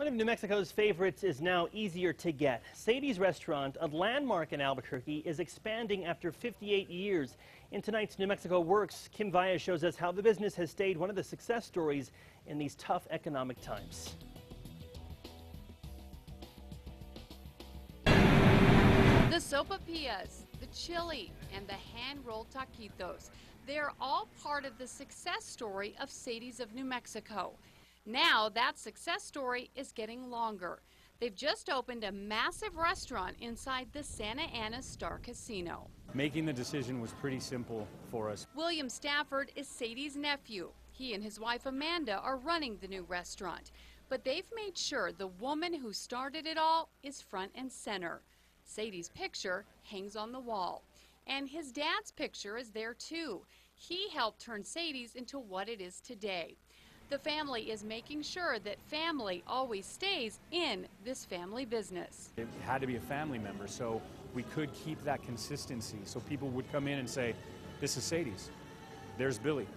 One of New Mexico's favorites is now easier to get. Sadie's Restaurant, a landmark in Albuquerque, is expanding after 58 years. In tonight's New Mexico Works, Kim Vaya shows us how the business has stayed one of the success stories in these tough economic times. The sopapillas, the chili, and the hand-rolled taquitos. They're all part of the success story of Sadie's of New Mexico. Now that success story is getting longer. They've just opened a massive restaurant inside the Santa Ana Star Casino. Making the decision was pretty simple for us. William Stafford is Sadie's nephew. He and his wife Amanda are running the new restaurant. But they've made sure the woman who started it all is front and center. Sadie's picture hangs on the wall. And his dad's picture is there too. He helped turn Sadie's into what it is today. The family is making sure that family always stays in this family business. It had to be a family member, so we could keep that consistency. So people would come in and say, this is Sadie's. There's Billy.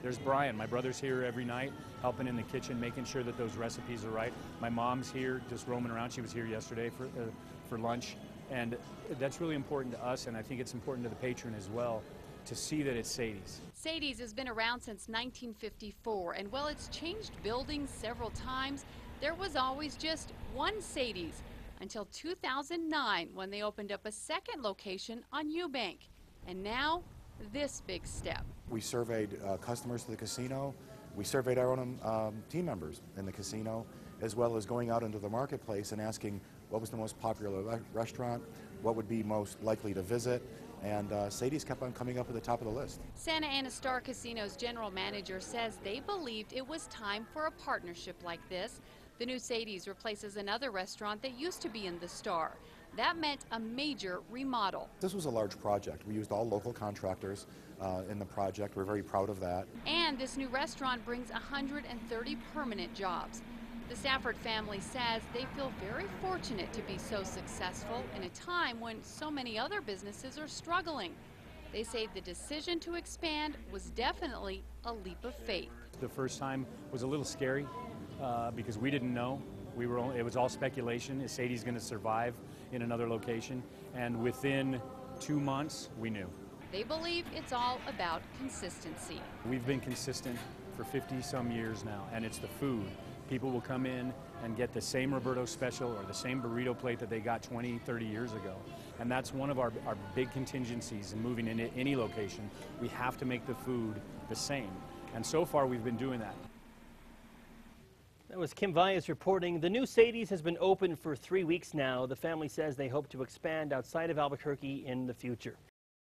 There's Brian. My brother's here every night, helping in the kitchen, making sure that those recipes are right. My mom's here just roaming around. She was here yesterday for lunch. And that's really important to us, and I think it's important to the patron as well, to see that it's Sadie's. Sadie's has been around since 1954, and while it's changed buildings several times, there was always just one Sadie's until 2009 when they opened up a second location on Eubank. And now, this big step. We surveyed customers to the casino. We surveyed our own team members in the casino, as well as going out into the marketplace and asking what was the most popular restaurant, what would be most likely to visit, and Sadie's kept on coming up at the top of the list. Santa Ana Star Casino's general manager says they believed it was time for a partnership like this. The new Sadie's replaces another restaurant that used to be in the Star. That meant a major remodel. This was a large project. We used all local contractors in the project. We're very proud of that. And this new restaurant brings 130 permanent jobs. The Stafford family says they feel very fortunate to be so successful in a time when so many other businesses are struggling. They say the decision to expand was definitely a leap of faith. The first time was a little scary because we didn't know. It was all speculation. Is Sadie's going to survive in another location? And within 2 months, we knew. They believe it's all about consistency. We've been consistent for 50-some years now, and it's the food. People will come in and get the same Roberto special or the same burrito plate that they got 20, 30 years ago. And that's one of our big contingencies in moving into any location. We have to make the food the same. And so far, we've been doing that. That was Kim Vias reporting. The new Sadie's has been open for 3 weeks now. The family says they hope to expand outside of Albuquerque in the future.